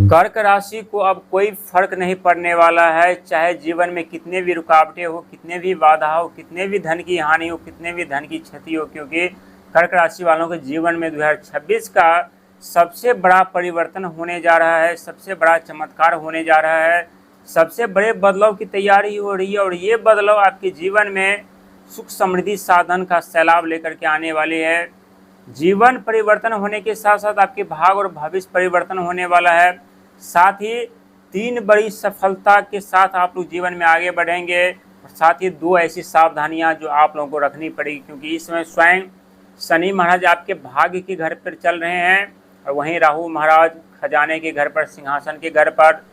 कर्क राशि को अब कोई फर्क नहीं पड़ने वाला है, चाहे जीवन में कितने भी रुकावटें हो, कितने भी बाधा हो, कितने भी धन की हानि हो, कितने भी धन की क्षति हो, क्योंकि कर्क राशि वालों के जीवन में 2026 का सबसे बड़ा परिवर्तन होने जा रहा है, सबसे बड़ा चमत्कार होने जा रहा है, सबसे बड़े बदलाव की तैयारी हो रही है। और ये बदलाव आपके जीवन में सुख समृद्धि साधन का सैलाब लेकर के आने वाले है। जीवन परिवर्तन होने के साथ साथ आपके भाग्य और भविष्य परिवर्तन होने वाला है। साथ ही 3 बड़ी सफलता के साथ आप लोग जीवन में आगे बढ़ेंगे। और साथ ही 2 ऐसी सावधानियां जो आप लोगों को रखनी पड़ेगी, क्योंकि इस समय स्वयं शनि महाराज आपके भाग्य के घर पर चल रहे हैं और वहीं राहु महाराज खजाने के घर पर, सिंहासन के घर पर,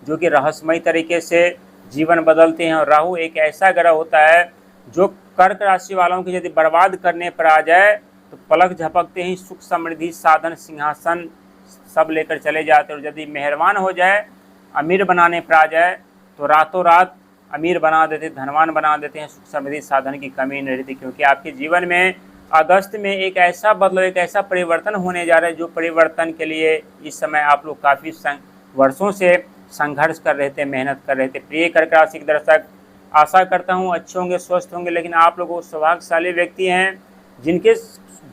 जो कि रहस्यमय तरीके से जीवन बदलते हैं। और राहु एक ऐसा ग्रह होता है जो कर्क राशि वालों की यदि बर्बाद करने पर आ जाए तो पलक झपकते ही सुख समृद्धि साधन सिंहासन सब लेकर चले जाते हैं। और यदि मेहरबान हो जाए, अमीर बनाने पर आ जाए तो रातों रात अमीर बना देते, धनवान बना देते हैं। सुख समृद्धि साधन की कमी नहीं रहती, क्योंकि आपके जीवन में अगस्त में एक ऐसा बदलाव, एक ऐसा परिवर्तन होने जा रहा है जो परिवर्तन के लिए इस समय आप लोग काफ़ी वर्षों से संघर्ष कर रहे थे, मेहनत कर रहे थे। प्रिय कर्क राशि के दर्शक, आशा करता हूँ अच्छे होंगे, स्वस्थ होंगे। लेकिन आप लोग सौभाग्यशाली व्यक्ति हैं जिनके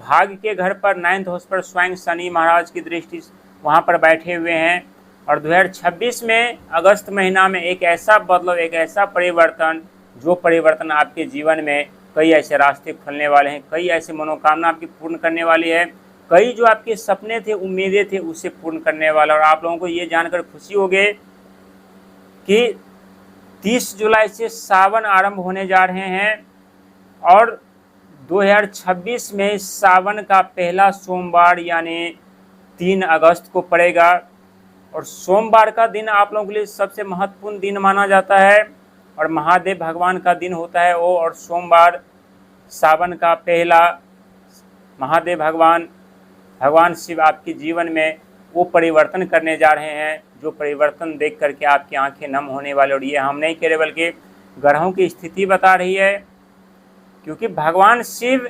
भाग्य के घर पर 9th हाउस पर स्वयं शनि महाराज की दृष्टि वहाँ पर बैठे हुए हैं। और 2026 में अगस्त महीना में एक ऐसा बदलाव, एक ऐसा परिवर्तन, जो परिवर्तन आपके जीवन में कई ऐसे रास्ते खुलने वाले हैं, कई ऐसे मनोकामना आपकी पूर्ण करने वाली है, कई जो आपके सपने थे, उम्मीदें थे, उसे पूर्ण करने वाला। और आप लोगों को ये जानकर खुशी होगी कि 30 जुलाई से सावन आरंभ होने जा रहे हैं और 2026 में सावन का पहला सोमवार यानी 3 अगस्त को पड़ेगा। और सोमवार का दिन आप लोगों के लिए सबसे महत्वपूर्ण दिन माना जाता है और महादेव भगवान का दिन होता है वो। और सोमवार सावन का पहला, महादेव भगवान शिव आपके जीवन में वो परिवर्तन करने जा रहे हैं जो परिवर्तन देख करके आपकी आंखें नम होने वाले। और ये हम नहीं कह रहे बल्कि ग्रहों की स्थिति बता रही है, क्योंकि भगवान शिव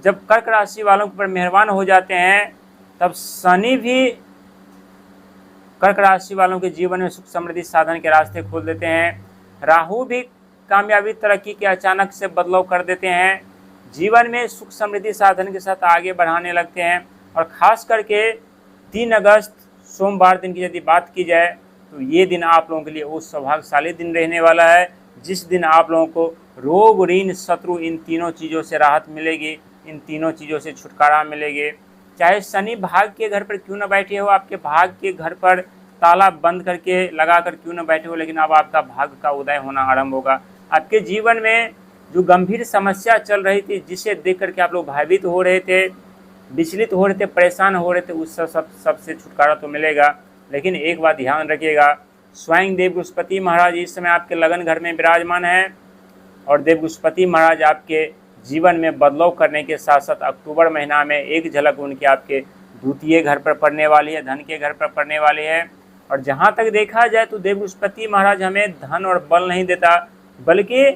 जब कर्क राशि वालों पर मेहरबान हो जाते हैं तब शनि भी कर्क राशि वालों के जीवन में सुख समृद्धि साधन के रास्ते खोल देते हैं। राहु भी कामयाबी तरक्की के अचानक से बदलाव कर देते हैं, जीवन में सुख समृद्धि साधन के साथ आगे बढ़ाने लगते हैं। और ख़ास करके 3 अगस्त सोमवार दिन की यदि बात की जाए तो ये दिन आप लोगों के लिए वो सौभाग्यशाली दिन रहने वाला है जिस दिन आप लोगों को रोग, ऋण, शत्रु, इन तीनों चीज़ों से राहत मिलेगी, इन तीनों चीज़ों से छुटकारा मिलेगी। चाहे शनि भाग के घर पर क्यों न बैठे हो, आपके भाग के घर पर ताला बंद करके लगा कर क्यों न बैठे हो, लेकिन अब आपका भाग्य का उदय होना आरंभ होगा। आपके जीवन में जो गंभीर समस्या चल रही थी, जिसे देख करके आप लोग भयभीत हो रहे थे, विचलित हो रहे थे, परेशान हो रहे थे, उस सबसे छुटकारा तो मिलेगा। लेकिन एक बात ध्यान रखिएगा, स्वयं देव बृहस्पति महाराज इस समय आपके लगन घर में विराजमान है और देव बृहस्पति महाराज आपके जीवन में बदलाव करने के साथ साथ अक्टूबर महीना में एक झलक उनके आपके द्वितीय घर पर पड़ने वाली है, धन के घर पर पड़ने वाली है। और जहाँ तक देखा जाए तो देव बृहस्पति महाराज हमें धन और बल नहीं देता, बल्कि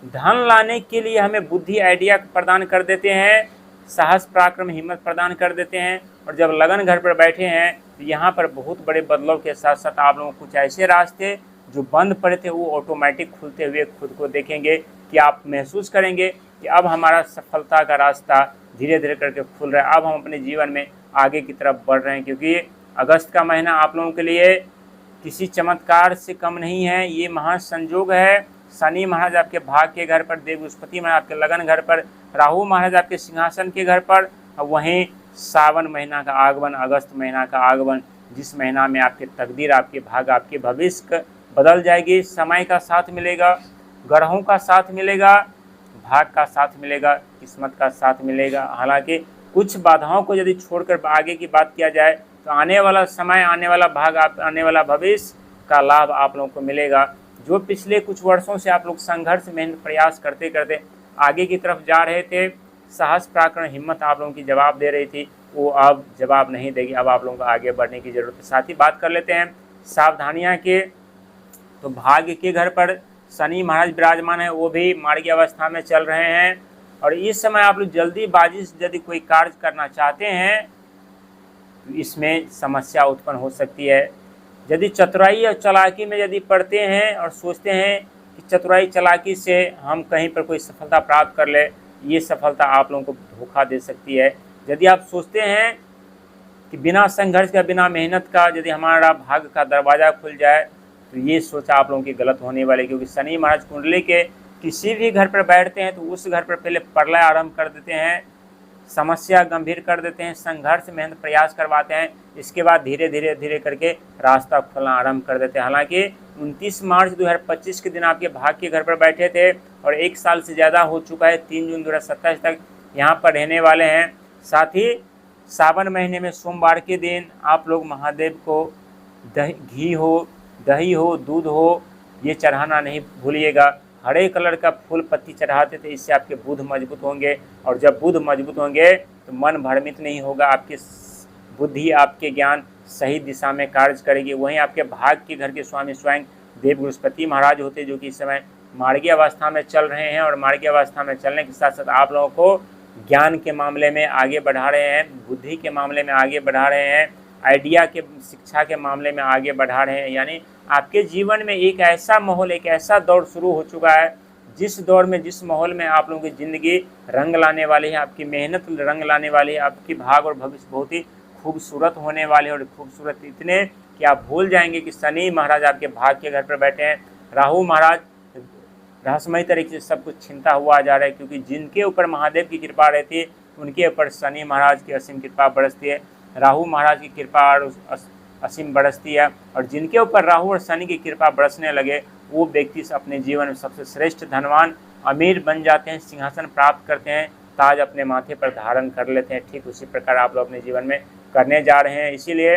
धन लाने के लिए हमें बुद्धि, आइडिया प्रदान कर देते हैं, साहस, पराक्रम, हिम्मत प्रदान कर देते हैं। और जब लगन घर पर बैठे हैं तो यहाँ पर बहुत बड़े बदलाव के साथ साथ आप लोगों को कुछ ऐसे रास्ते जो बंद पड़े थे वो ऑटोमेटिक खुलते हुए खुद को देखेंगे कि आप महसूस करेंगे कि अब हमारा सफलता का रास्ता धीरे धीरे करके खुल रहा है, अब हम अपने जीवन में आगे की तरफ बढ़ रहे हैं। क्योंकि अगस्त का महीना आप लोगों के लिए किसी चमत्कार से कम नहीं है, ये महान संयोग है। शनि महाराज आपके भाग के घर पर, देव बृहस्पति महाराज आपके लगन घर पर, राहु महाराज आपके सिंहासन के घर पर, और वहीं सावन महीना का आगमन, अगस्त महीना का आगमन, जिस महीना में आपके तकदीर, आपके भाग, आपके भविष्य बदल जाएगी। समय का साथ मिलेगा, ग्रहों का साथ मिलेगा, भाग का साथ मिलेगा, किस्मत का साथ मिलेगा। हालांकि कुछ बाधाओं को यदि छोड़कर आगे की बात किया जाए तो आने वाला समय, आने वाला भाग, आने वाला भविष्य का लाभ आप लोगों को मिलेगा। जो पिछले कुछ वर्षों से आप लोग संघर्ष, मेहनत, प्रयास करते करते आगे की तरफ जा रहे थे, साहस, पराक्रम, हिम्मत आप लोगों की जवाब दे रही थी, वो अब जवाब नहीं देगी। अब आप लोगों को आगे बढ़ने की जरूरत है। साथ ही बात कर लेते हैं सावधानियाँ के, तो भाग्य के घर पर शनि महाराज विराजमान है, वो भी मार्गी अवस्था में चल रहे हैं। और इस समय आप लोग जल्दीबाजी से यदि कोई कार्य करना चाहते हैं तो इसमें समस्या उत्पन्न हो सकती है। यदि चतुराई और चालाकी में यदि पढ़ते हैं और सोचते हैं कि चतुराई चालाकी से हम कहीं पर कोई सफलता प्राप्त कर ले, ये सफलता आप लोगों को धोखा दे सकती है। यदि आप सोचते हैं कि बिना संघर्ष का, बिना मेहनत का यदि हमारा भाग्य का दरवाज़ा खुल जाए, तो ये सोच आप लोगों की गलत होने वाली, क्योंकि शनि महाराज कुंडली के किसी भी घर पर बैठते हैं तो उस घर पर पहले प्रलय आरंभ कर देते हैं, समस्या गंभीर कर देते हैं, संघर्ष मेहनत प्रयास करवाते हैं, इसके बाद धीरे धीरे धीरे करके रास्ता खुलना आरंभ कर देते हैं। हालांकि 29 मार्च 2025 के दिन आपके भाग्य के घर पर बैठे थे और 1 साल से ज़्यादा हो चुका है, 3 जून 2027 तक यहाँ पर रहने वाले हैं। साथ ही सावन महीने में सोमवार के दिन आप लोग महादेव को घी हो, दही हो, दूध हो, ये चढ़ाना नहीं भूलिएगा। हरे कलर का फूल पत्ती चढ़ाते थे, इससे आपके बुध मजबूत होंगे, और जब बुध मजबूत होंगे तो मन भ्रमित नहीं होगा, आपकी बुद्धि, आपके ज्ञान सही दिशा में कार्य करेगी। वहीं आपके भाग्य के घर के स्वामी स्वयं देव बृहस्पति महाराज होते, जो कि इस समय मार्गीय अवस्था में चल रहे हैं, और मार्गीय अवस्था में चलने के साथ साथ आप लोगों को ज्ञान के मामले में आगे बढ़ा रहे हैं, बुद्धि के मामले में आगे बढ़ा रहे हैं, आइडिया के, शिक्षा के मामले में आगे बढ़ा रहे हैं। यानी आपके जीवन में एक ऐसा माहौल, एक ऐसा दौर शुरू हो चुका है, जिस दौर में, जिस माहौल में आप लोगों की ज़िंदगी रंग लाने वाली है, आपकी मेहनत रंग लाने वाली है, आपकी भाग और भविष्य बहुत ही खूबसूरत होने वाले हैं। और खूबसूरत इतने कि आप भूल जाएंगे कि शनि महाराज आपके भाग्य के घर पर बैठे हैं। राहु महाराज रहस्यमयी तरीके से सब कुछ छीनता हुआ जा रहा है, क्योंकि जिनके ऊपर महादेव की कृपा रहती है उनके ऊपर शनि महाराज की असीम कृपा बरसती है, राहु महाराज की कृपा और असीम बरसती है। और जिनके ऊपर राहु और शनि की कृपा बरसने लगे, वो व्यक्ति अपने जीवन में सबसे श्रेष्ठ धनवान, अमीर बन जाते हैं, सिंहासन प्राप्त करते हैं, ताज अपने माथे पर धारण कर लेते हैं। ठीक उसी प्रकार आप लोग अपने जीवन में करने जा रहे हैं। इसीलिए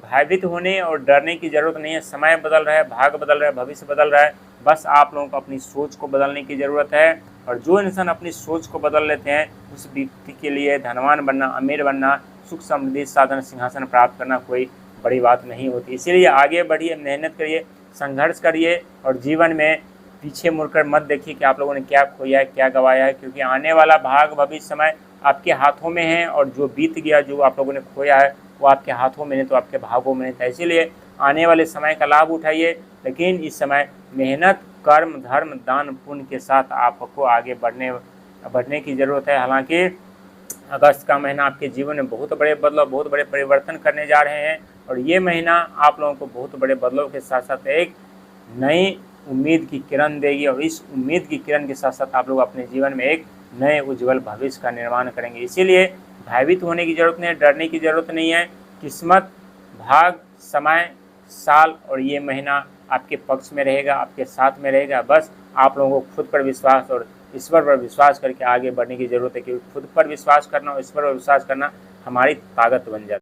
भयभीत होने और डरने की ज़रूरत नहीं है। समय बदल रहा है, भाग्य बदल रहा है, भविष्य बदल रहा है, बस आप लोगों को अपनी सोच को बदलने की ज़रूरत है। और जो इंसान अपनी सोच को बदल लेते हैं, उस व्यक्ति के लिए धनवान बनना, अमीर बनना, सुख समृद्धि, साधन, सिंहासन प्राप्त करना कोई बड़ी बात नहीं होती। इसीलिए आगे बढ़िए, मेहनत करिए, संघर्ष करिए, और जीवन में पीछे मुड़कर मत देखिए कि आप लोगों ने क्या खोया है, क्या गंवाया है, क्योंकि आने वाला भाग, भविष्य, समय आपके हाथों में है, और जो बीत गया, जो आप लोगों ने खोया है, वो आपके हाथों में नहीं तो आपके भागों में नहीं था। इसीलिए आने वाले समय का लाभ उठाइए, लेकिन इस समय मेहनत, कर्म, धर्म, दान, पुण्य के साथ आपको आगे बढ़ने की ज़रूरत है। हालांकि अगस्त का महीना आपके जीवन में बहुत बड़े बदलाव, बहुत बड़े परिवर्तन करने जा रहे हैं, और ये महीना आप लोगों को बहुत बड़े बदलाव के साथ साथ एक नई उम्मीद की किरण देगी, और इस उम्मीद की किरण के साथ साथ आप लोग अपने जीवन में एक नए उज्जवल भविष्य का निर्माण करेंगे। इसीलिए भयभीत होने की ज़रूरत नहीं है, डरने की ज़रूरत नहीं है। किस्मत, भाग, समय, साल और ये महीना आपके पक्ष में रहेगा, आपके साथ में रहेगा। बस आप लोगों को खुद पर विश्वास और ईश्वर पर विश्वास करके आगे बढ़ने की ज़रूरत है, क्योंकि खुद पर विश्वास करना और ईश्वर पर विश्वास करना हमारी ताकत बन जाती है।